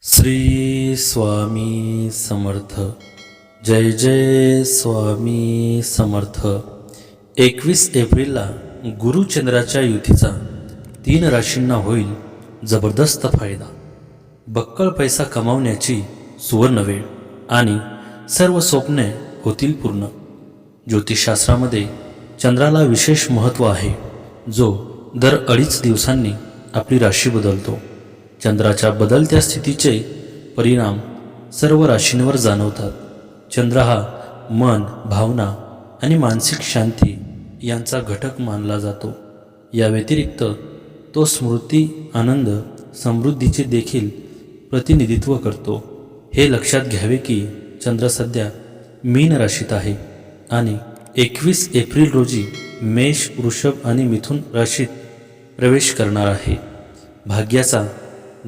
श्री स्वामी समर्थ. जय जय स्वामी समर्थ. 21 एप्रिलला गुरुचंद्राच्या युतीचा 3 राशींना होईल जबरदस्त फायदा. बक्कळ पैसा कमावण्याची सुवर्ण वेळ आणि सर्व स्वप्ने होतील पूर्ण. ज्योतिषशास्त्रामध्ये चंद्राला विशेष महत्त्व आहे, जो दर 2.5 दिवसांनी आपली राशी बदलतो. चंद्राच्या बदलत्या स्थितीचे परिणाम सर्व राशींवर जाणवतात. चंद्र हा मन, भावना आणि मानसिक शांती यांचा घटक मानला जातो. या व्यतिरिक्त तो स्मृती, आनंद, समृद्धीचे देखील प्रतिनिधित्व करतो. हे लक्षात घ्यावे की चंद्र सध्या मीन राशीत आहे आणि 21 एप्रिल रोजी मेष, वृषभ आणि मिथुन राशीत प्रवेश करणार आहे. भाग्याचा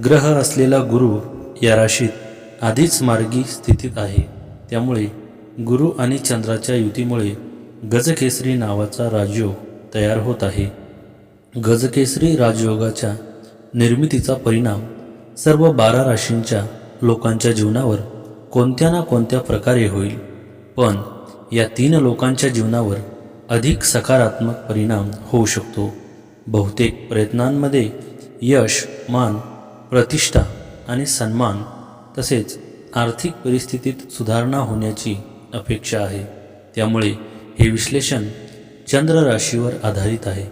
ग्रह असलेला गुरु या राशीत आधीच मार्गी स्थितीत आहे. त्यामुळे गुरु आणि चंद्राच्या युतीमुळे गजकेसरी नावाचा राजयोग तयार होत आहे. गजकेसरी राजयोगाच्या निर्मितीचा परिणाम सर्व 12 राशींच्या लोकांच्या जीवनावर कोणत्या ना कोणत्या प्रकारे होईल, पण या 3 लोकांच्या जीवनावर अधिक सकारात्मक परिणाम होऊ शकतो. बहुतेक प्रयत्नांमध्ये यश, मान, प्रतिष्ठा आणि सन्मान तसेच आर्थिक परिस्थितीत सुधारणा होण्याची अपेक्षा आहे. त्यामुळे हे विश्लेषण चंद्र राशीवर आधारित आहे.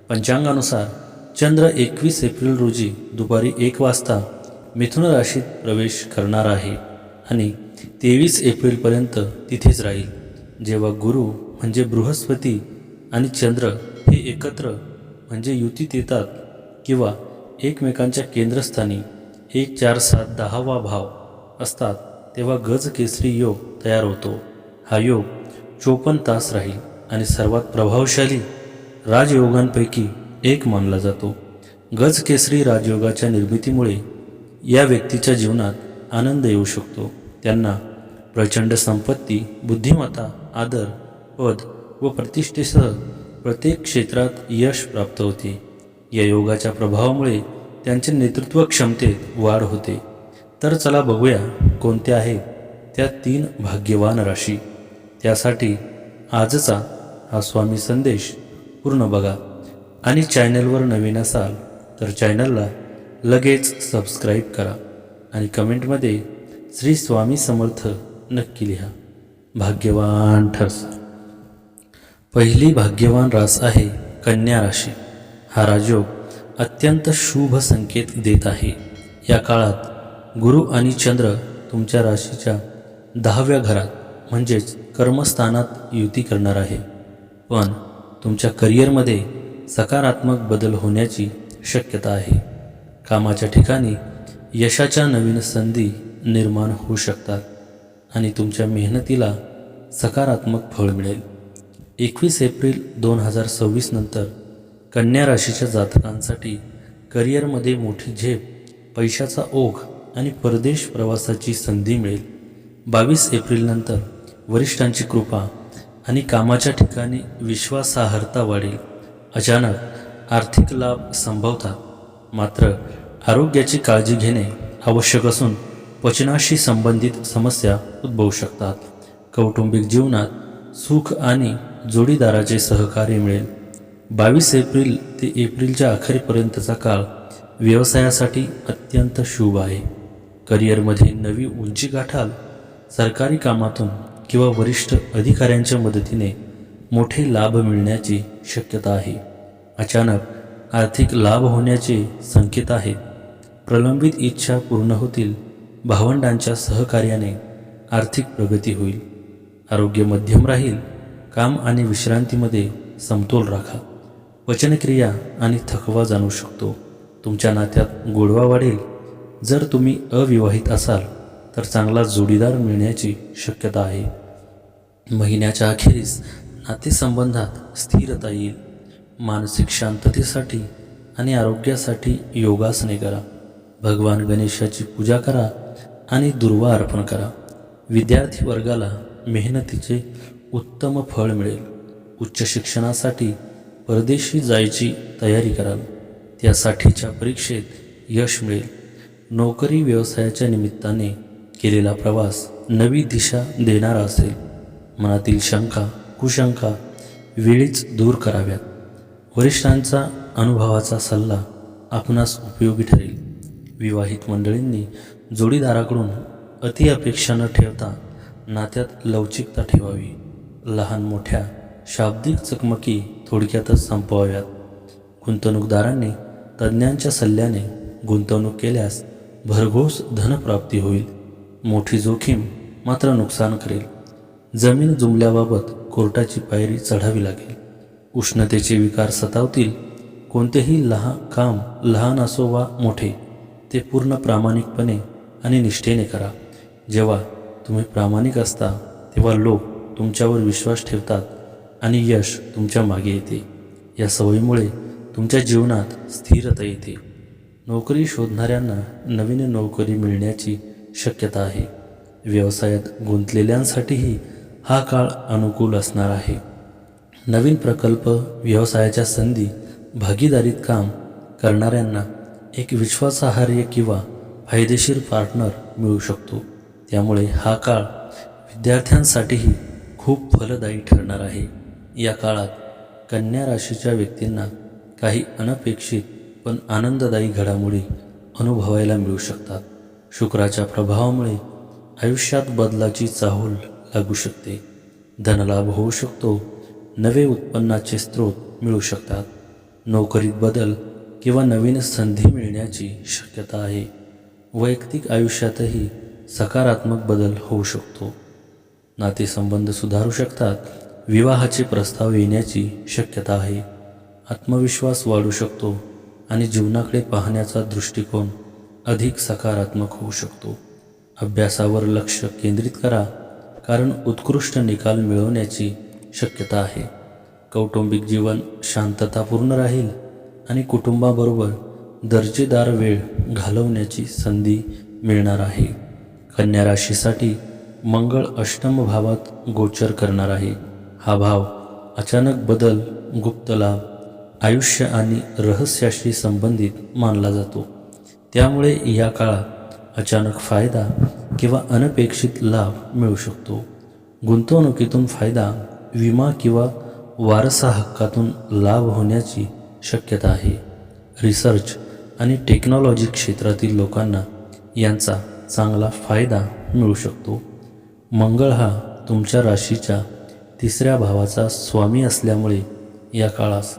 पंचांगानुसार चंद्र 21 एप्रिल रोजी दुपारी 1 वाजता मिथुन राशीत प्रवेश करणार आहे आणि 23 एप्रिलपर्यंत तिथेच राहील. जेव्हा गुरु म्हणजे बृहस्पती आणि चंद्र हे एकत्र म्हणजे युतीत येतात किंवा एकमेकांच्या केंद्रस्थानी 1, 4, 7, 10वा भाव असतात, तेव्हा गज केसरी योग तयार होतो. हा योग 54 तास राहील आणि सर्वात प्रभावशाली राजयोगांपैकी एक मानला जातो. गज केसरी राजयोगाच्या निर्मितीमुळे या व्यक्तीच्या जीवनात आनंद येऊ शकतो. त्यांना प्रचंड संपत्ती, बुद्धिमत्ता, आदर, पद व प्रतिष्ठेसह प्रत्येक क्षेत्रात यश प्राप्त होते. या योगाच्या प्रभावामुळे त्यांच्या नेतृत्व क्षमतेत वाढ होते. तर चला बघूया कोणत्या आहेत त्या 3 भाग्यवान राशी. त्यासाठी आजचा हा स्वामी संदेश पूर्ण बघा आणि चॅनलवर नवीन असाल तर चॅनलला लगेच सबस्क्राईब करा आणि कमेंटमध्ये श्री स्वामी समर्थ नक्की लिहा. भाग्यवान ठरसा. पहिली भाग्यवान रास आहे कन्या राशी. हा राजयोग अत्यंत शुभ संकेत देत आहे. या काळात गुरु आणि चंद्र तुमच्या राशीच्या 10व्या घरात म्हणजेच कर्मस्थानात युती करणार आहे. पण तुमच्या करिअरमध्ये सकारात्मक बदल होण्याची शक्यता आहे. कामाच्या ठिकाणी यशाच्या नवीन संधी निर्माण होऊ शकतात आणि तुमच्या मेहनतीला सकारात्मक फळ मिळेल. 21 एप्रिल 2026 नंतर कन्या राशीच्या जातकांसाठी करिअरमध्ये मोठी झेप, पैशाचा ओघ आणि परदेश प्रवासाची संधी मिळेल. 22 एप्रिलनंतर वरिष्ठांची कृपा आणि कामाच्या ठिकाणी विश्वासार्हता वाढेल. अचानक आर्थिक लाभ संभवतात, मात्र आरोग्याची काळजी घेणे आवश्यक असून पचनाशी संबंधित समस्या उद्भवू शकतात. कौटुंबिक जीवनात सुख आणि जोडीदाराचे सहकार्य मिळेल. 22 एप्रिल ते एप्रिलच्या अखेरपर्यंतचा काळ व्यवसायासाठी अत्यंत शुभ आहे. करिअरमध्ये नवी उंची गाठाल. सरकारी कामातून किंवा वरिष्ठ अधिकाऱ्यांच्या मदतीने मोठे लाभ मिळण्याची शक्यता आहे. अचानक आर्थिक लाभ होण्याचे संकेत आहेत. प्रलंबित इच्छा पूर्ण होतील. भावंडांच्या सहकार्याने आर्थिक प्रगती होईल. आरोग्य मध्यम राहील. काम आणि विश्रांतीमध्ये समतोल राखा. पचनक्रिया आणि थकवा जाणू शकतो. तुमच्या नात्यात गोडवा वाढेल. जर तुम्ही अविवाहित असाल तर चांगला जोडीदार मिळण्याची शक्यता आहे. महिन्याच्या अखेरीस नातेसंबंधात स्थिरता येईल. मानसिक शांततेसाठी आणि आरोग्यासाठी योगासने करा. भगवान गणेशाची पूजा करा आणि दुर्वा अर्पण करा. विद्यार्थी वर्गाला मेहनतीचे उत्तम फळ मिळेल. उच्च शिक्षणासाठी परदेशी जायची तयारी कराल. त्यासाठीच्या परीक्षेत यश मिळेल. नोकरी व्यवसायाच्या निमित्ताने केलेला प्रवास नवी दिशा देणारा असेल. मनातील शंका कुशंका वेळीच दूर कराव्यात. वरिष्ठांचा अनुभवाचा सल्ला आपणास उपयोगी ठरेल. विवाहित मंडळींनी जोडीदाराकडून अति अपेक्षा न ठेवता नात्यात लवचिकता ठेवावी. लहान मोठ्या शाब्दिक चकमकी थोडक्यातच संपवाव्यात. गुंतवणूकदारांनी तज्ज्ञांच्या सल्ल्याने गुंतवणूक केल्यास भरघोस धनप्राप्ती होईल. मोठी जोखीम मात्र नुकसान करेल. जमीन जुमल्याबाबत कोर्टाची पायरी चढावी लागेल. उष्णतेचे विकार सतावतील. कोणतेही काम लहान असो वा मोठे ते पूर्ण प्रामाणिकपणे आणि निष्ठेने करा. जेव्हा तुम्ही प्रामाणिक असता तेव्हा लोक तुमच्यावर विश्वास ठेवतात आणि यश तुमच्या मागे येते. या सवयीमुळे तुमच्या जीवनात स्थिरता येते. नोकरी शोधणाऱ्यांना नवीन नोकरी मिळण्याची शक्यता आहे. व्यवसायात गुंतलेल्यांसाठीही हा काळ अनुकूल असणार आहे. नवीन प्रकल्प व्यवसायाच्या संधी भागीदारीत काम करणाऱ्यांना एक विश्वासार्ह किंवा फायदेशीर पार्टनर मिळू शकतो. त्यामुळे हा काळ विद्यार्थ्यांसाठीही खूप फलदायी ठरणार आहे. या काळात कन्या राशीच्या व्यक्तींना काही अनपेक्षित पण आनंददायी घडामोडी अनुभवायला मिळू शकतात. शुक्राच्या प्रभावामुळे आयुष्यात बदलाची चाहूल लागू शकते. धनलाभ होऊ शकतो. नवे उत्पन्नाचे स्रोत मिळू शकतात. नोकरीत बदल किंवा नवीन संधी मिळण्याची शक्यता आहे. वैयक्तिक आयुष्यातही सकारात्मक बदल होऊ शकतो. नातेसंबंध सुधारू शकतात. विवाहाचे प्रस्ताव येण्याची शक्यता आहे. आत्मविश्वास वाढू शकतो आणि जीवनाकडे पाहण्याचा दृष्टिकोन अधिक सकारात्मक होऊ शकतो. अभ्यासावर लक्ष केंद्रित करा, कारण उत्कृष्ट निकाल मिळवण्याची शक्यता आहे. कौटुंबिक जीवन शांततापूर्ण राहील आणि कुटुंबाबरोबर दर्जेदार वेळ घालवण्याची संधी मिळणार आहे. कन्या राशीसाठी मंगळ अष्टम भावात गोचर करणार आहे. हा भाव अचानक बदल, गुप्त लाभ, आयुष्य आणि रहस्याशी संबंधित मानला जातो. त्यामुळे या काळात अचानक फायदा किंवा अनपेक्षित लाभ मिळू शकतो. गुंतवणुकीतून फायदा, विमा किंवा वारसा हक्कातून लाभ होण्याची शक्यता आहे. रिसर्च आणि टेक्नॉलॉजी क्षेत्रातील लोकांना यांचा चांगला फायदा मिळू शकतो. मंगळ हा तुमच्या राशीच्या 3ऱ्या भावाचा स्वामी असल्यामुळे या काळास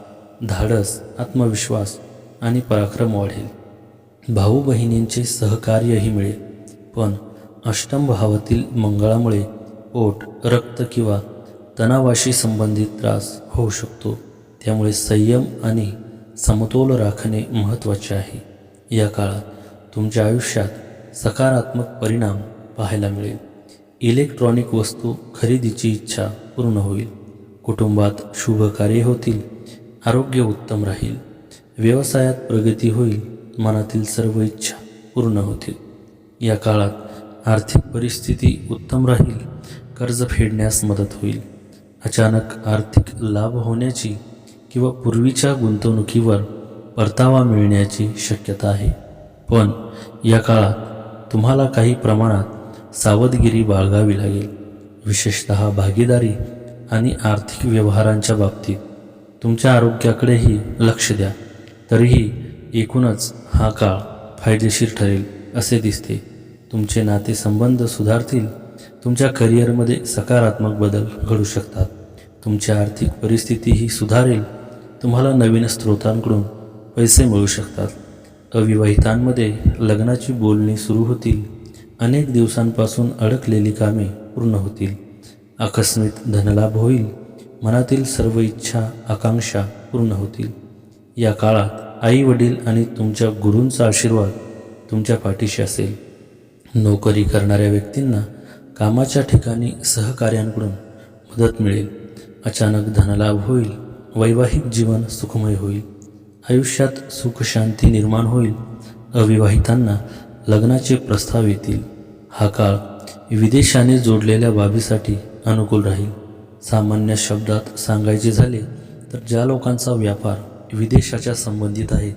धाडस, आत्मविश्वास आणि पराक्रम वाढेल. भाऊ बहिणींचे सहकार्यही मिळेल. पण अष्टम भावातील मंगळामुळे पोट, रक्त किंवा तणावाशी संबंधित त्रास होऊ शकतो. त्यामुळे संयम आणि समतोल राखणे महत्त्वाचे आहे. या काळात तुमच्या आयुष्यात सकारात्मक परिणाम पाहायला मिळेल. इलेक्ट्रॉनिक वस्तू खरेदीची इच्छा पूर्ण होईल. कुटुंबात शुभ कार्य होतील. आरोग्य उत्तम राहील. व्यवसायात प्रगती होईल. मनातील सर्व इच्छा पूर्ण होतील. या काळात आर्थिक परिस्थिती उत्तम राहील. कर्ज फेडण्यास मदत होईल. अचानक आर्थिक लाभ होण्याची किंवा पूर्वीच्या गुंतवणुकीवर परतावा मिळण्याची शक्यता आहे. पण या काळात तुम्हाला काही प्रमाणात सावधगिरी बाळगावी लागेल. विशेषतः भागीदारी आणि आर्थिक व्यवहारांच्या बाबतीत तुमच्या आरोग्याकडेही लक्ष द्या. तरीही एकूणच हा काळ फायदेशीर ठरेल असे दिसते. तुमचे नातेसंबंध सुधारतील. तुमच्या करिअरमध्ये सकारात्मक बदल घडू शकतात. तुमची आर्थिक परिस्थितीही सुधारेल. तुम्हाला नवीन स्रोतांकडून पैसे मिळू शकतात. अविवाहितांमध्ये लग्नाची बोलणी सुरू होतील. अनेक दिवसांपासून अडकलेली कामे पूर्ण होतील. आकस्मिक धनलाभ होईल. मनातील सर्व इच्छा आकांक्षा पूर्ण होतील. या काळात आई वडील आणि तुमच्या गुरूंचा आशीर्वाद तुमच्या पाठीशी असेल. नोकरी करणाऱ्या व्यक्तींना कामाच्या ठिकाणी सहकाऱ्यांकडून मदत मिळेल. अचानक धनलाभ होईल. वैवाहिक जीवन सुखमय होईल. आयुष्यात सुखशांती निर्माण होईल. अविवाहितांना लग्नाचे प्रस्ताव येतील. हा काळ विदेशाने जोडलेल्या बाबीसाठी अनुकूल राहील. सामान्य शब्दात सांगायचे झाले तर ज्या लोकांचा व्यापार विदेशाच्या संबंधित आहे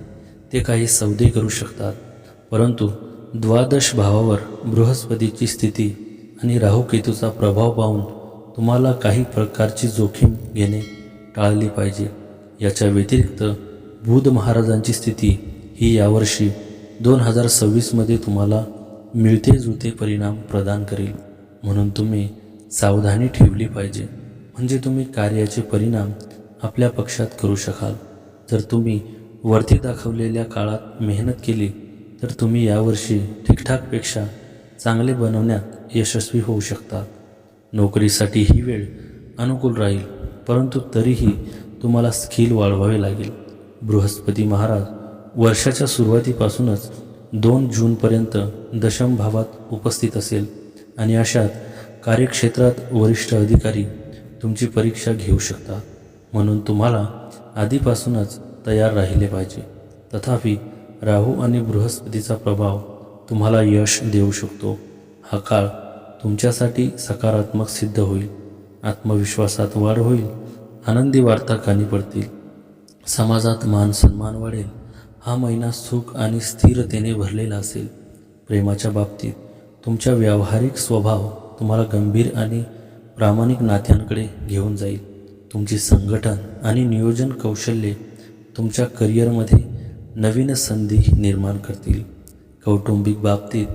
ते काही सौदे करू शकतात. परंतु द्वादश भावावर बृहस्पतीची स्थिती आणि राहुकेतूचा प्रभाव पाहून तुम्हाला काही प्रकारची जोखीम घेणे टाळली पाहिजे. याच्या व्यतिरिक्त बुध महाराजांची स्थिती ही यावर्षी 2026मध्ये तुम्हाला मिळते जुळते परिणाम प्रदान करेल. म्हणून तुम्ही सावधानी ठेवली पाहिजे, म्हणजे तुम्ही कार्याचे परिणाम आपल्या पक्षात करू शकाल. जर तुम्ही वरती दाखवलेल्या काळात मेहनत केली तर तुम्ही यावर्षी ठीकठाकपेक्षा चांगले बनवण्यात यशस्वी होऊ शकता. नोकरीसाठी ही वेळ अनुकूल राहील, परंतु तरीही तुम्हाला स्किल वाढवावे लागेल. बृहस्पती महाराज वर्षाच्या सुरुवातीपासूनच 2 जूनपर्यंत दशम भावात उपस्थित असेल आणि अशात कार्यक्षेत्रात वरिष्ठ अधिकारी तुमची परीक्षा घेऊ शकतात. म्हणून तुम्हाला आधीपासूनच तयार राहिले पाहिजे. तथापि राहू आणि बृहस्पतीचा प्रभाव तुम्हाला यश देऊ शकतो. हा काळ तुमच्यासाठी सकारात्मक सिद्ध होईल. आत्मविश्वासात वाढ होईल. आनंदी वार्ता कानी पडतील. समाजात मान सन्मान वाढेल. हा महिना सुख आणि स्थिरतेने भरलेला असेल. प्रेमाच्या बाबतीत तुमचा व्यावहारिक स्वभाव तुम्हाला गंभीर आणि प्रामाणिक नात्यांकडे घेऊन जाईल. तुमची संघटन आणि नियोजन कौशल्ये तुमच्या करिअरमध्ये नवीन संधी निर्माण करतील. कौटुंबिक बाबतीत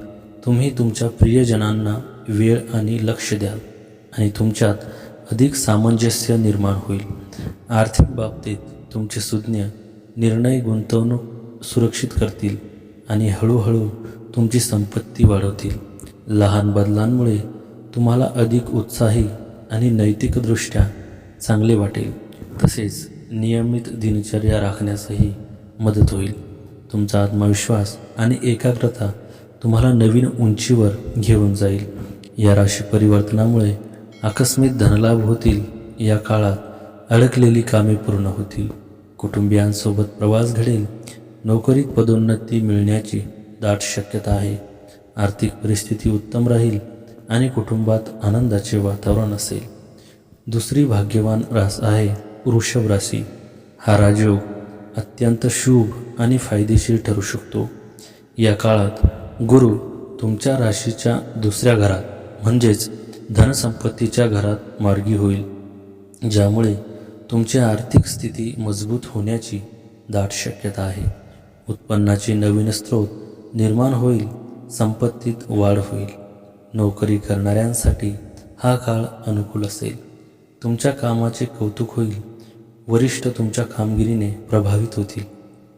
तुम्ही तुमच्या प्रियजनांना वेळ आणि लक्ष द्याल आणि तुमच्यात अधिक सामंजस्य निर्माण होईल. आर्थिक बाबतीत तुमचे सुज्ञ निर्णय गुंतवणूक सुरक्षित करतील आणि हळूहळू तुमची संपत्ती वाढवतील. लहान बदलांमुळे तुम्हाला अधिक उत्साही आणि नैतिकदृष्ट्या चांगले वाटेल. तसेच नियमित दिनचर्या राखण्यासही मदत होईल. तुमचा आत्मविश्वास आणि एकाग्रता तुम्हाला नवीन उंचीवर घेऊन जाईल. या राशी परिवर्तनामुळे आकस्मिक धनलाभ होतील. या काळात अडकलेली कामे पूर्ण होतील. कुटुंबियांसोबत प्रवास घडेल. नोकरीत पदोन्नती मिळण्याची दाट शक्यता आहे. आर्थिक परिस्थिती उत्तम राहील आणि कुटुंबात आनंदाचे वातावरण असेल. दुसरी भाग्यवान रास आहे वृषभ राशी. हा राजयोग अत्यंत शुभ आणि फायदेशीर ठरू शकतो. या काळात गुरु तुमच्या राशीच्या दुसऱ्या घरात म्हणजेच धनसंपत्तीच्या घरात मार्गी होईल, ज्यामुळे तुमची आर्थिक स्थिती मजबूत होण्याची दाट शक्यता आहे. उत्पन्नाचे नवीन स्रोत निर्माण होईल. संपत्तीत वाढ होईल. नोकरी करणाऱ्यांसाठी हा काळ अनुकूल असेल. तुमच्या कामाचे कौतुक होईल. वरिष्ठ तुमच्या कामगिरीने प्रभावित होतील.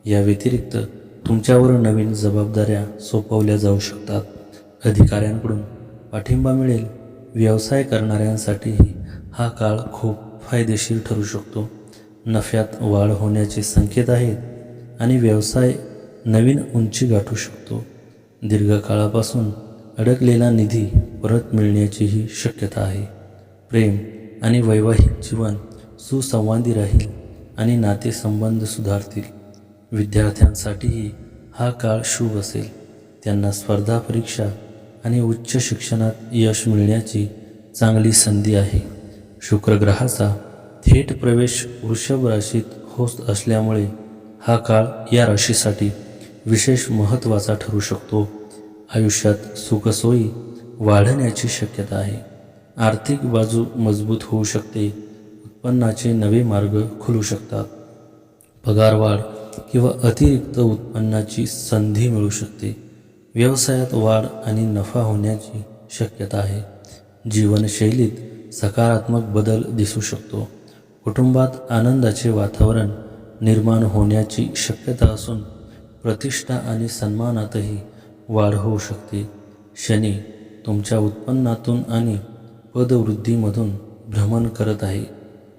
या व्यतिरिक्त तुमच्यावर नवीन जबाबदाऱ्या सोपवल्या जाऊ शकतात. अधिकाऱ्यांकडून पाठिंबा मिळेल. व्यवसाय करणाऱ्यांसाठीही हा काळ खूप फायदेशीर ठरू शकतो. नफ्यात वाढ होण्याचे संकेत आहेत आणि व्यवसाय नवीन उंची गाठू शकतो. दीर्घकाळापासून अडकलेला निधी परत मिळण्याचीही शक्यता आहे. प्रेम आणि वैवाहिक जीवन सुसंवादी राहील आणि नातेसंबंध सुधारतील. विद्यार्थ्यांसाठीही हा काळ शुभ असेल. त्यांना स्पर्धा परीक्षा आणि उच्च शिक्षणात यश मिळण्याची चांगली संधी आहे. शुक्र ग्रहाचा थेट प्रवेश वृषभ राशीत होत असल्यामुळे हा काळ या राशीसाठी विशेष महत्त्वाचा ठरू शकतो. आयुष्यात सुखसोयी वाढण्याची शक्यता आहे. आर्थिक बाजू मजबूत होऊ शकते. उत्पन्नाचे नवे मार्ग खुलू शकतात. पगारवाढ किंवा अतिरिक्त उत्पन्नाची संधी मिळू शकते. व्यवसायात वाढ आणि नफा होण्याची शक्यता आहे. जीवनशैलीत सकारात्मक बदल दिसू शकतो. कुटुंबात आनंदाचे वातावरण निर्माण होण्याची शक्यता असून प्रतिष्ठा आणि सन्मानातही वाढ होऊ शकते. शनी तुमच्या उत्पन्नातून आणि पदवृद्धीमधून भ्रमण करत आहे.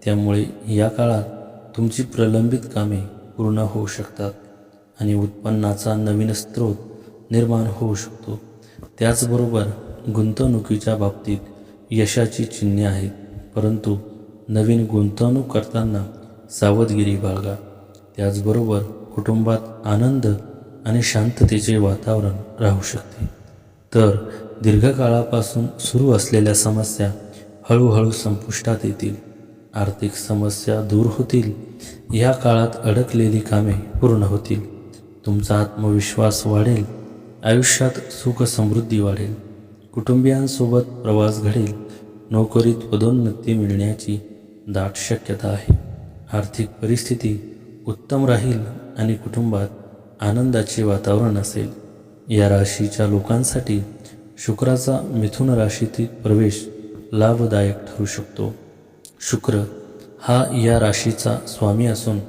त्यामुळे या काळात तुमची प्रलंबित कामे पूर्ण होऊ शकतात आणि उत्पन्नाचा नवीन स्रोत निर्माण होऊ शकतो. त्याचबरोबर गुंतवणुकीच्या बाबतीत यशाची चिन्हे आहेत, परंतु नवीन गुंतवणूक करताना सावधगिरी बाळगा. त्याचबरोबर कुटुंबात आनंद आणि शांततेचे वातावरण राहू शकते. तर दीर्घकाळापासून सुरू असलेल्या समस्या हळूहळू संपुष्टात येतील. आर्थिक समस्या दूर होतील. या काळात अडकलेली कामे पूर्ण होतील. तुमचा आत्मविश्वास वाढेल आयुष्यात सुख समृद्धी वाढेल. कुटुंबियांसोबत प्रवास घडेल. नोकरीत पदोन्नती मिळण्याची दाट शक्यता आहे. आर्थिक परिस्थिती उत्तम राहील आणि कुटुंबात आनंदाचे वातावरण असेल. या राशीच्या लोकांसाठी शुक्राचा मिथुन राशीतील प्रवेश लाभदायक ठरू शकतो. शुक्र हा या राशीचा स्वामी असून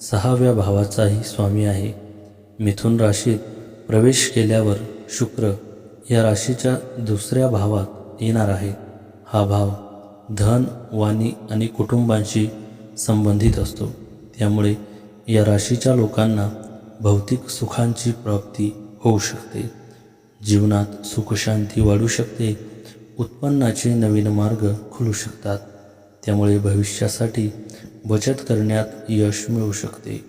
6व्या भावाचाही स्वामी आहे. मिथुन राशीत प्रवेश केल्यावर शुक्र या राशीच्या 2ऱ्या भावात येणार आहे. हा भाव धन, वाणी आणि कुटुंबांशी संबंधित असतो. त्यामुळे या राशीच्या लोकांना भौतिक सुखांची प्राप्ती होऊ शकते. जीवनात सुखशांती वाढू शकते. उत्पन्नाचे नवीन मार्ग खुलू शकतात. त्यामुळे भविष्यासाठी बचत करण्यात यश मिळू शकते.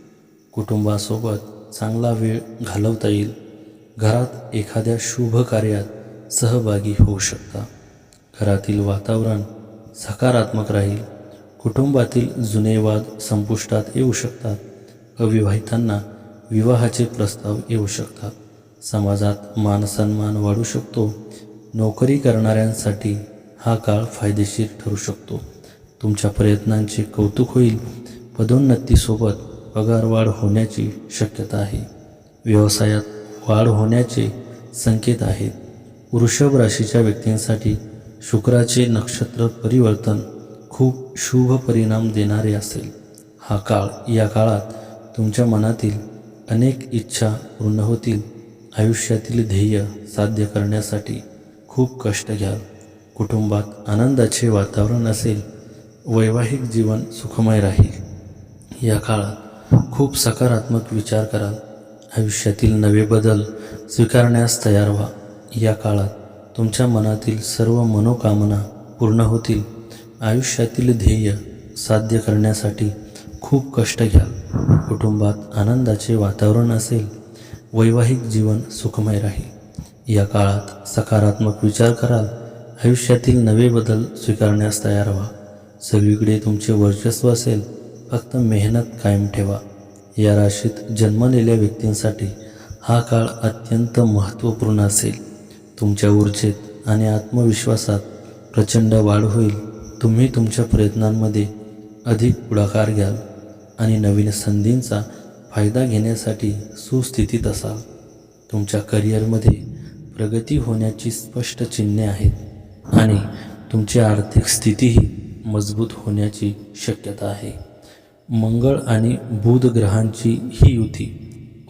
कुटुंबासोबत चांगला वेळ घालवता येईल. घरात एखाद्या शुभ कार्यात सहभागी होऊ शकता. घरातील वातावरण सकारात्मक राहील. कुटुंबातील जुने वाद संपुष्टात येऊ शकतात. अविवाहितांना विवाहाचे प्रस्ताव येऊ शकतात. समाजात मानसन्मान वाढू शकतो. नोकरी करणाऱ्यांसाठी हा काळ फायदेशीर ठरू शकतो. तुमच्या प्रयत्नांचे कौतुक होईल. पदोन्नतीसोबत पगारवाढ होण्याची शक्यता आहे. व्यवसायात वाढ होण्याचे संकेत आहेत. वृषभ राशीच्या व्यक्तींसाठी शुक्राचे नक्षत्र परिवर्तन खूप शुभ परिणाम देणारे असेल. या काळात तुमच्या मनातील अनेक इच्छा पूर्ण होतील. आयुष्यातील ध्येय साध्य करण्यासाठी खूप कष्ट घ्याल. कुटुंबात आनंदाचे वातावरण असेल. वैवाहिक जीवन सुखमय राहील. या काळात खूप सकारात्मक विचार कराल. आयुष्यातील नवे बदल स्वीकारण्यास तयार व्हा. या काळात तुमच्या मनातील सर्व मनोकामना पूर्ण होतील. आयुष्यातील ध्येय साध्य करण्यासाठी खूप कष्ट घ्याल. कुटुंबात आनंदाचे वातावरण असेल. वैवाहिक जीवन सुखमय राहील. या काळात सकारात्मक विचार कराल. आयुष्यातील नवे बदल स्वीकारण्यास तयार व्हा. सगळीकडे तुमचे वर्चस्व असेल. फक्त मेहनत कायम ठेवा. या राशीत जन्मलेल्या व्यक्तींसाठी हा काळ अत्यंत महत्त्वपूर्ण असेल. तुमच्या ऊर्जेत आणि आत्मविश्वासात प्रचंड वाढ होईल. तुम्ही तुमच्या प्रयत्नांमध्ये अधिक पुढाकार घ्याल आणि नवीन संधींचा फायदा घेण्यासाठी सुस्थितीत असाल. तुमच्या करिअरमध्ये प्रगती होण्याची स्पष्ट चिन्हे आहेत आणि तुमची आर्थिक स्थितीही मजबूत होण्याची शक्यता आहे. मंगळ आणि बुध ग्रहांची ही युती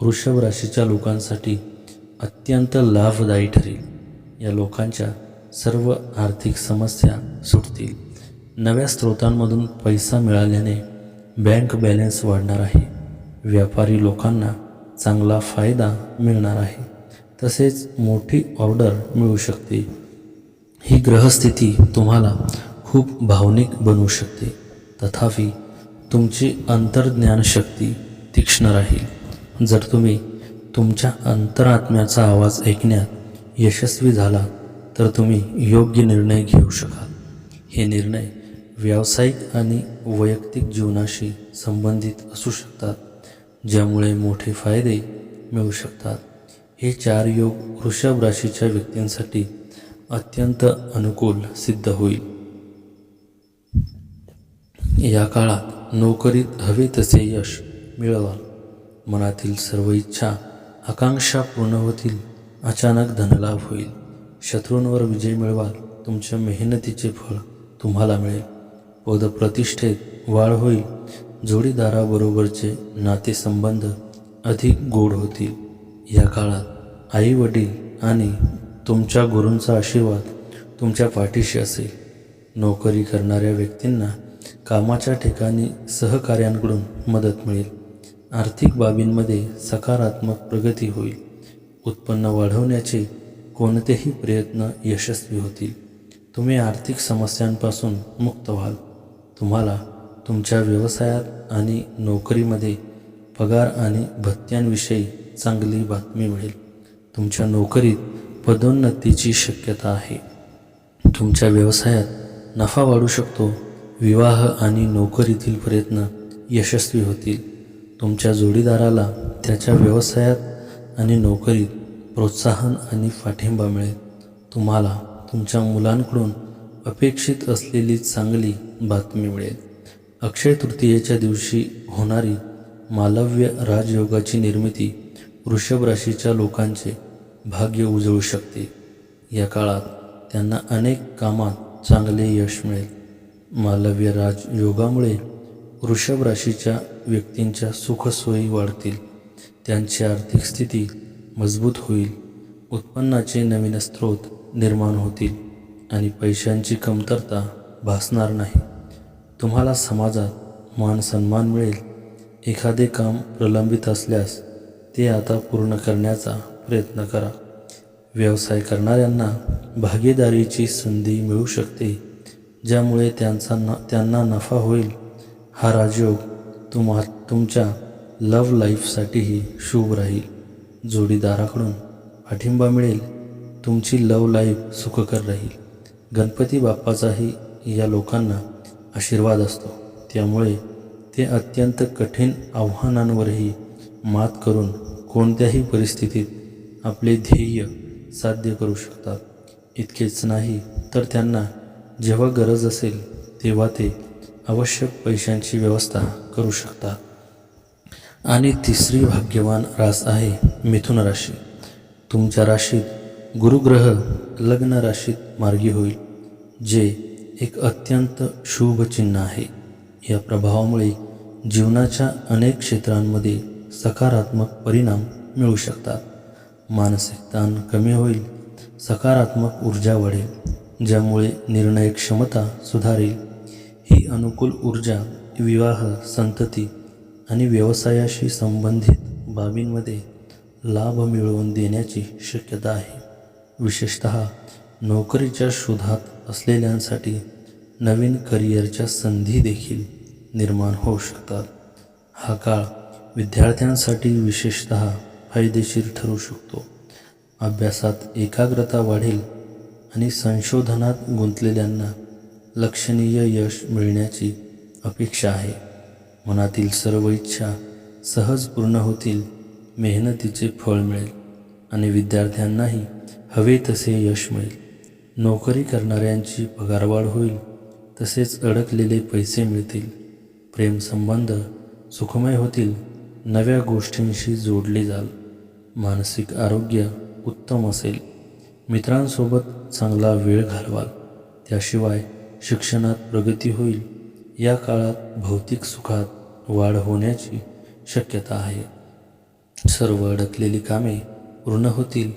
वृषभ राशीच्या लोकांसाठी अत्यंत लाभदायी ठरेल. या लोकांच्या सर्व आर्थिक समस्या सुटतील. नव्या स्रोतांमधून पैसा मिळाल्याने बँक बॅलन्स वाढणार आहे. व्यापारी लोकांना चांगला फायदा मिळणार आहे. तसेच मोठी ऑर्डर मिळू शकते. ही ग्रहस्थिती तुम्हाला खूप भावनिक बनवू शकते. तथापि तुमची अंतर्ज्ञान शक्ती तीक्ष्ण राहील. जर तुम्ही तुमच्या अंतरात्म्याचा आवाज ऐकण्यात यशस्वी झाला तर तुम्ही योग्य निर्णय घेऊ शकाल. हे निर्णय व्यावसायिक आणि वैयक्तिक जीवनाशी संबंधित असू शकतात, ज्यामुळे मोठे फायदे मिळू शकतात. हे 4 योग वृषभ राशीच्या व्यक्तींसाठी अत्यंत अनुकूल सिद्ध होईल. या काळात नोकरीत हवे तसे यश मिळवाल. मनातील सर्व इच्छा आकांक्षा पूर्ण होतील. अचानक धनलाभ होईल. शत्रूंवर विजय मिळवाल. तुमच्या मेहनतीचे फळ तुम्हाला मिळेल. पदप्रतिष्ठेत वाढ होईल. जोडीदाराबरोबरचे नातेसंबंध अधिक गोड होतील. या काळात आई वडील आणि तुमच्या गुरूंचा आशीर्वाद तुमच्या पाठीशी असेल. नोकरी करणाऱ्या व्यक्तींना कामाच्या ठिकाणी सहकाऱ्यांकडून मदत मिळेल. आर्थिक बाबींमध्ये सकारात्मक प्रगती होईल. उत्पन्न वाढवण्याचे कोणतेही प्रयत्न यशस्वी होतील. तुम्ही आर्थिक समस्यांपासून मुक्त व्हाल. तुम्हाला तुमच्या व्यवसायात आणि नोकरीमध्ये पगार आणि भत्त्यांविषयी चांगली बातमी मिळेल. तुमच्या नोकरीत पदोन्नतीची शक्यता आहे. तुमच्या व्यवसायात नफा वाढू शकतो. विवाह आणि नोकरीतील प्रयत्न यशस्वी होतील. तुमच्या जोडीदाराला त्याच्या व्यवसायात आणि नोकरीत प्रोत्साहन आणि पाठिंबा मिळेल. तुम्हाला तुमच्या मुलांकडून अपेक्षित असलेली चांगली बातमी मिळेल. अक्षय तृतीयेच्या दिवशी होणारी मालव्य राजयोगाची निर्मिती वृषभ राशीच्या लोकांचे भाग्य उजळू शकते. या काळात त्यांना अनेक कामात चांगले यश मिळेल. मालव्य राजयोगामुळे वृषभ राशीच्या व्यक्तींच्या सुखसोयी वाढतील. त्यांची आर्थिक स्थिती मजबूत होईल. उत्पन्नाचे नवीन स्रोत निर्माण होतील आणि पैशांची कमतरता भासणार नाही. तुम्हाला समाजात मान सन्मान मिळेल. एखादे काम प्रलंबित असल्यास ते आता पूर्ण करण्याचा प्रयत्न करा. व्यवसाय करणाऱ्यांना भागीदारीची संधी मिळू शकते, ज्यामुळे त्यांना नफा होईल. हा राजयोग तुमच्या लव्ह लाईफसाठीही शुभ राहील. जोडीदाराकडून पाठिंबा मिळेल. तुमची लव्ह लाईफ सुखकर राहील. गणपती बाप्पाचाही या लोकांना आशीर्वाद असतो, त्यामुळे ते अत्यंत कठीण आव्हानांवरही मात करून कोणत्याही परिस्थितीत आपले ध्येय साध्य करू शकतात. इतकेच नाही तर त्यांना जेव्हा गरज असेल तेव्हा ते आवश्यक पैशांची व्यवस्था करू शकतात. आणि तिसरी भाग्यवान रास आहे मिथुन राशी. तुमच्या राशीत गुरुग्रह लग्न राशीत मार्गी होईल, जे एक अत्यंत शुभ चिन्ह आहे. या प्रभावामुळे जीवनाच्या अनेक क्षेत्रांमध्ये सकारात्मक परिणाम मिळू शकतात. मानसिक ताण कमी होईल. सकारात्मक ऊर्जा वाढेल, ज्यामुळे निर्णय क्षमता सुधारेल. ही अनुकूल ऊर्जा विवाह, संतती आणि व्यवसायाशी संबंधित बाबींमध्ये लाभ मिळवून देण्याची शक्यता आहे. विशेषतः नोकरीच्या शोधात असलेल्यांसाठी नवीन करिअरच्या संधी देखील निर्माण होऊ शकतात. हा काळ विद्यार्थ्यांसाठी विशेषतः फायदेशीर ठरू शकतो. अभ्यासात एकाग्रता वाढेल आणि संशोधनात गुंतलेल्यांना लक्षणीय यश मिळण्याची अपेक्षा आहे. मनातील सर्व इच्छा सहज पूर्ण होतील. मेहनतीचे फळ मिळेल आणि विद्यार्थ्यांनाही हवे तसे यश मिळेल. नोकरी करणाऱ्यांची पगारवाढ होईल, तसेच अडकलेले पैसे मिळतील. प्रेमसंबंध सुखमय होतील. नव्या गोष्टींशी जोडले जाल. मानसिक आरोग्य उत्तम असेल. मित्रांसोबत चांगला वेळ घालवाल. त्याशिवाय शिक्षणात प्रगती होईल. या काळात भौतिक सुखात वाढ होण्याची शक्यता आहे. सर्व अडकलेली कामे पूर्ण होतील.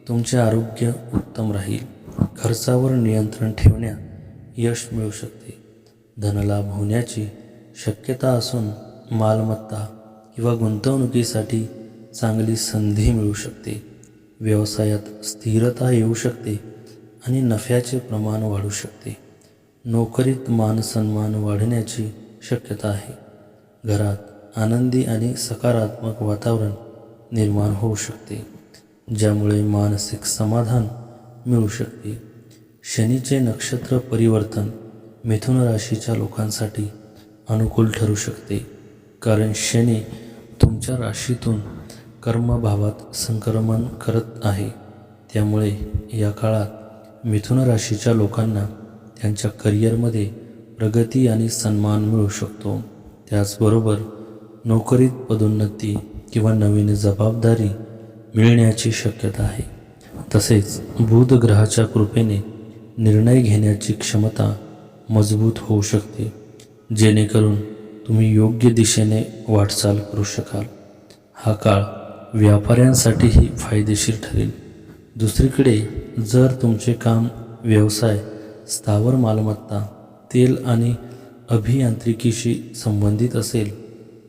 तुमचे आरोग्य उत्तम राहील. खर्चावर नियंत्रण ठेवण्यात यश मिळू शकते. धनलाभ होण्याची शक्यता असून मालमत्ता किंवा गुंतवणुकीसाठी चांगली संधी मिळू शकते. व्यवसायात स्थिरता येऊ शकते आणि नफ्याचे प्रमाण वाढू शकते. नोकरीत मान सन्मान वाढण्याची शक्यता आहे. घरात आनंदी आणि सकारात्मक वातावरण निर्माण होऊ शकते, ज्यामुळे मानसिक समाधान मिळू शकते. शनीचे नक्षत्र परिवर्तन मिथुन राशीच्या लोकांसाठी अनुकूल ठरू शकते, कारण शनी तुमच्या राशीतून कर्मभावात संक्रमण करत आहे. त्यामुळे या काळात मिथुन राशीच्या लोकांना त्यांच्या करिअरमध्ये प्रगती आणि सन्मान मिळू शकतो. त्याचबरोबर नोकरीत पदोन्नती किंवा नवीन जबाबदारी मिळण्याची शक्यता आहे. तसेच बुध ग्रहाच्या कृपेने निर्णय घेण्याची क्षमता मजबूत होऊ शकते, जेणेकरून तुम्ही योग्य दिशेने वाटचाल करू शकाल. हा काळ व्यापाऱ्यांसाठीही फायदेशीर ठरेल. दुसरीकडे जर तुमचे काम, व्यवसाय, स्थावर मालमत्ता, तेल आणि अभियांत्रिकीशी संबंधित असेल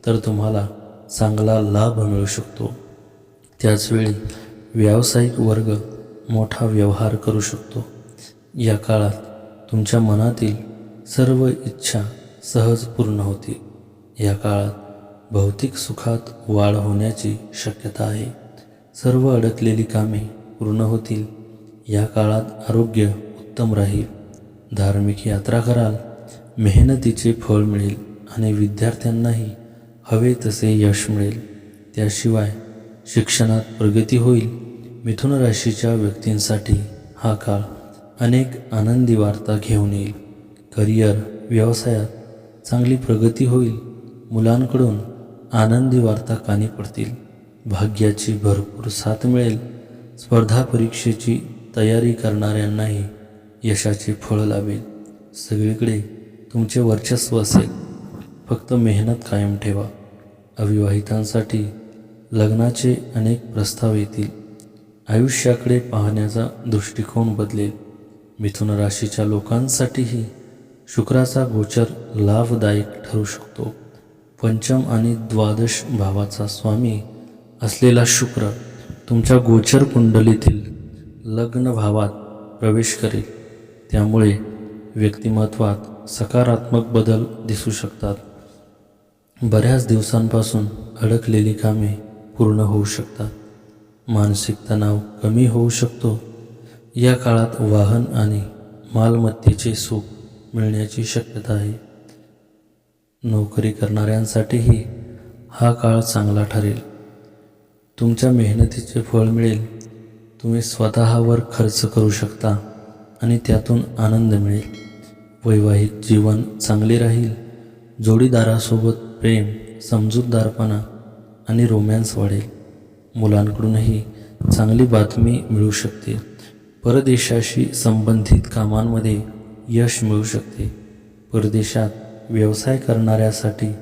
तर तुम्हाला चांगला लाभ मिळू शकतो. त्याचवेळी व्यावसायिक वर्ग मोठा व्यवहार करू शकतो. या काळात तुमच्या मनातील सर्व इच्छा सहज पूर्ण होतील. या काळात भौतिक सुखात वाढ होण्याची शक्यता आहे. सर्व अडकलेली कामे पूर्ण होतील. या काळात आरोग्य उत्तम राहील. धार्मिक यात्रा कराल. मेहनतीचे फळ मिळेल आणि विद्यार्थ्यांनाही हवे तसे यश मिळेल. त्याशिवाय शिक्षणात प्रगती होईल. मिथुन राशीच्या व्यक्तींसाठी हा काळ अनेक आनंदी वार्ता घेऊन येईल. करिअर, व्यवसायात चांगली प्रगती होईल. मुलांकडून आनंदी वार्ता कानी पडतील. भाग्याची भरपूर साथ मिळेल. स्पर्धा परीक्षेची तयारी करणाऱ्यांनाही यशाचे फळ लाभेल. सगळीकडे तुमचे वर्चस्व असेल. फक्त मेहनत कायम ठेवा. अविवाहितांसाठी लग्नाचे अनेक प्रस्ताव येतील. आयुष्याकडे पाहण्याचा दृष्टिकोन बदलेल. मिथुन राशीच्या लोकांसाठीही शुक्राचा गोचर लाभदायक ठरू शकतो. पंचम आणि द्वादश भावाचा स्वामी असलेला शुक्र तुमच्या गोचर कुंडलीतील लग्न भावात प्रवेश करेल. त्यामुळे व्यक्तिमत्वात सकारात्मक बदल दिसू शकतात. बऱ्याच दिवसांपासून अडकलेली कामे पूर्ण होऊ शकतात. मानसिक तणाव कमी होऊ शकतो. या काळात वाहन आणि मालमत्तेचे सुख मिळण्याची शक्यता आहे. नोकरी करणाऱ्यांसाठीही हा काळ चांगला ठरेल. तुमच्या मेहनतीचे फळ मिळेल. तुम्ही स्वतःवर खर्च करू शकता आणि त्यातून आनंद मिळेल. वैवाहिक जीवन चांगले राहील. जोडीदारासोबत प्रेम, समजूतदारपणा आणि रोमॅन्स वाढेल. मुलांकडूनही चांगली बातमी मिळू शकते. परदेशाशी संबंधित कामांमध्ये यश मिळू शकते. परदेशात व्यवसाय करणाऱ्यासाठी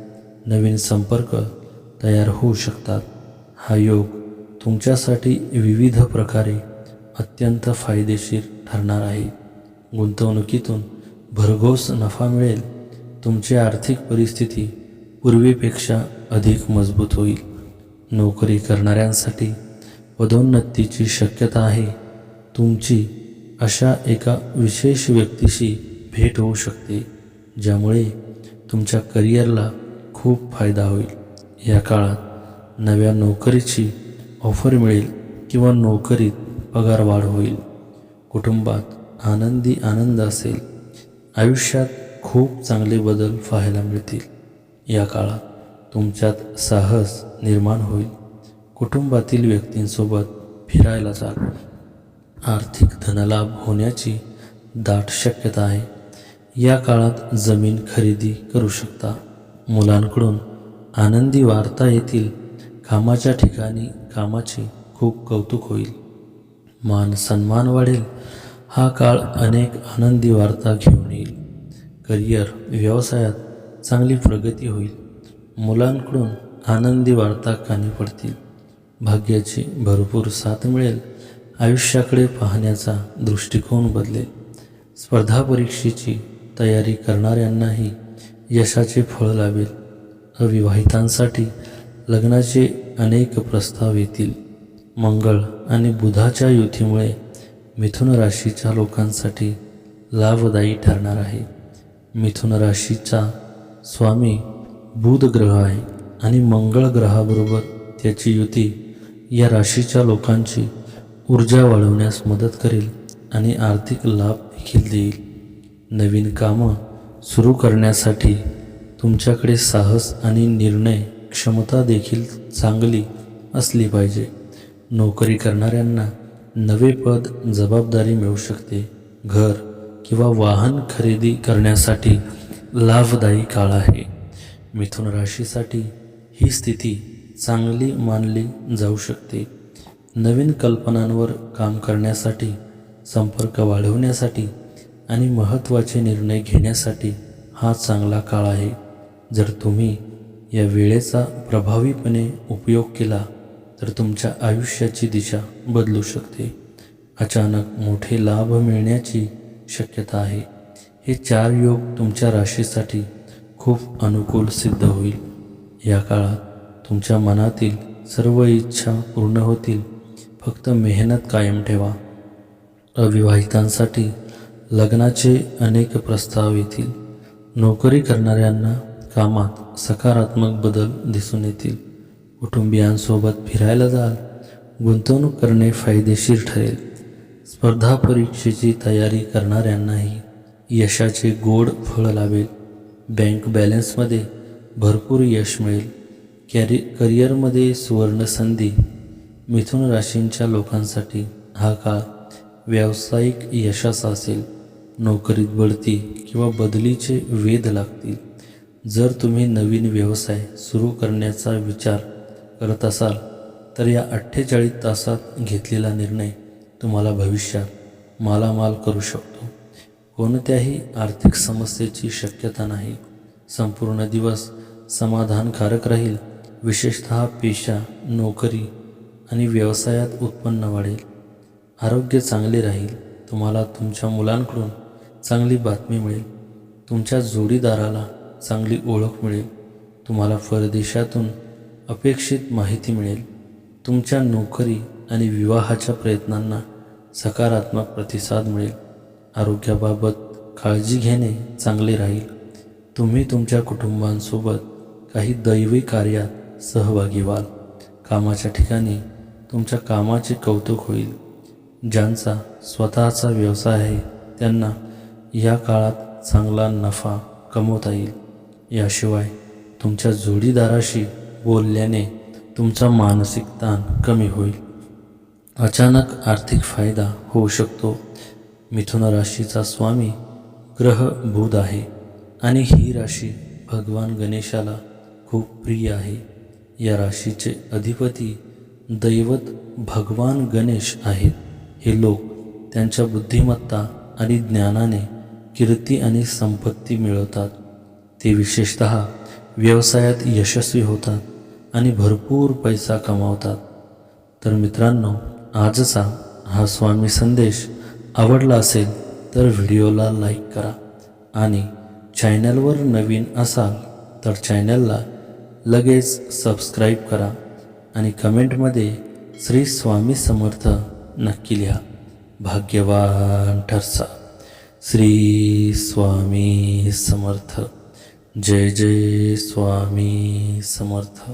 नवीन संपर्क तयार होऊ शकतात. हा योग तुमच्यासाठी विविध प्रकारे अत्यंत फायदेशीर ठरणार आहे. गुंतवणुकीतून भरघोस नफा मिळेल. तुमची आर्थिक परिस्थिती पूर्वीपेक्षा अधिक मजबूत होईल. नोकरी करणाऱ्यांसाठी पदोन्नतीची शक्यता आहे. तुमची अशा एका विशेष व्यक्तीशी भेट होऊ शकते, ज्यामुळे तुमच्या करिअरला खूप फायदा होईल. या काळात नव्या नोकरीची ऑफर मिळेल किंवा नोकरीत पगारवाढ होईल. कुटुंबात आनंद असेल. आयुष्यात खूप चांगले बदल पाहायला मिळतील. या काळात तुमच्यात साहस निर्माण होईल. कुटुंबातील व्यक्तींसोबत फिरायला जाल. आर्थिक धनलाभ होण्याची दाट शक्यता आहे. या काळात जमीन खरेदी करू शकता. मुलांकडून आनंदी वार्ता येतील. कामाच्या ठिकाणी कामाचे खूप कौतुक होईल. मान सन्मान वाढेल. हा काळ अनेक आनंदी वार्ता घेऊन येईल. करिअर, व्यवसायात चांगली प्रगती होईल. मुलांकडून आनंदी वार्ता कानी पडतील. भाग्याची भरपूर साथ मिळेल. आयुष्याकडे पाहण्याचा दृष्टिकोन बदलेल. स्पर्धा परीक्षेची तयारी करणाऱ्यांनाही यशाचे फळ लाभेल. अविवाहितांसाठी लग्नाचे अनेक प्रस्ताव येतील. मंगळ आणि बुधाच्या युतीमुळे मिथुन राशीच्या लोकांसाठी लाभदायी ठरणार आहे. मिथुन राशीचा स्वामी बुध ग्रह आहे आणि मंगळ ग्रहाबरोबर त्याची युती या राशीच्या लोकांची ऊर्जा वाढवण्यास मदत करेल आणि आर्थिक लाभ देखील देईल. नवीन कामं सुरू करण्यासाठी तुमच्याकडे साहस आणि निर्णय क्षमता देखील चांगली असली पाहिजे. नोकरी करणाऱ्यांना नवे पद, जबाबदारी मिळू शकते. घर किंवा वाहन खरेदी करण्यासाठी लाभदायी काळ आहे. मिथुन राशीसाठी ही स्थिती चांगली मानली जाऊ शकते. नवीन कल्पनांवर काम करण्यासाठी, संपर्क वाढवण्यासाठी आणि महत्त्वाचे निर्णय घेण्यासाठी हा चांगला काळ आहे. जर तुम्ही या वेळेचा प्रभावीपणे उपयोग केला तर तुमच्या आयुष्याची दिशा बदलू शकते. अचानक मोठे लाभ मिळण्याची शक्यता आहे. हे 4 योग तुमच्या राशीसाठी खूप अनुकूल सिद्ध होईल. या काळात तुमच्या मनातील सर्व इच्छा पूर्ण होतील. फक्त मेहनत कायम ठेवा. अविवाहितांसाठी लग्नाचे अनेक प्रस्ताव येतील. नोकरी करणाऱ्यांना कामात सकारात्मक बदल दिसून येतील. कुटुंबियांसोबत फिरायला जाल. गुंतवणूक करणे फायदेशीर ठरेल. स्पर्धा परीक्षेची तयारी करणाऱ्यांनाही यशाचे गोड फळ लाभेल. बँक बॅलन्समध्ये भरपूर यश मिळेल. करिअरमध्ये सुवर्ण संधी मिथुन राशींच्या लोकांसाठी हा काळ व्यावसायिक यशाचा असेल. नोकरीत बढती किंवा बदलीचे वेध लागतील. जर तुम्ही नवीन व्यवसाय सुरू करण्याचा विचार करत असाल तर या 48 तासात घेतलेला निर्णय तुम्हाला भविष्यात मालामाल करू शकतो. कोणत्याही आर्थिक समस्येची शक्यता नाही. संपूर्ण दिवस समाधानकारक राहील. विशेषतः पेशा, नोकरी आणि व्यवसायात उत्पन्न वाढेल. आरोग्य चांगले राहील. तुम्हाला तुमच्या मुलांकडून चांगली बातमी मिळेल. तुमच्या जोडीदाराला चांगली ओळख मिळेल. तुम्हाला परदेशातून अपेक्षित माहिती मिळेल. तुमच्या नोकरी आणि विवाहाच्या प्रयत्नांना सकारात्मक प्रतिसाद मिळेल. आरोग्याबाबत काळजी घेणे चांगले राहील. तुम्ही तुमच्या कुटुंबांसोबत काही दैवी कार्यात सहभागी व्हाल. कामाच्या ठिकाणी तुमच्या कामाचे कौतुक होईल. ज्यांचा स्वतःचा व्यवसाय आहे त्यांना या काळात चांगला नफा कमवता येईल. याशिवाय तुमच्या जोडीदाराशी बोलल्याने तुमचा मानसिक ताण कमी होईल. अचानक आर्थिक फायदा होऊ शकतो. मिथुन राशीचा स्वामी ग्रह बुध आहे आणि ही राशी भगवान गणेशाला खूप प्रिय आहे. या राशीचे अधिपती दैवत भगवान गणेश आहेत. हे लोक त्यांच्या बुद्धिमत्ता आणि ज्ञानाने कीर्ती आणि संपत्ती मिळवतात. ते विशेषतः व्यवसायात यशस्वी होतात आणि भरपूर पैसा कमावतात. तर मित्रांनो, आजचा हा स्वामी संदेश आवडला असेल तर व्हिडिओला लाईक करा आणि चॅनलवर नवीन असाल तर चॅनलला लगेच सबस्क्राईब करा आणि कमेंटमध्ये श्री स्वामी समर्थ नक्की लिहा. भाग्यवान ठरसा. श्री स्वामी समर्थ. जय जय स्वामी समर्थ.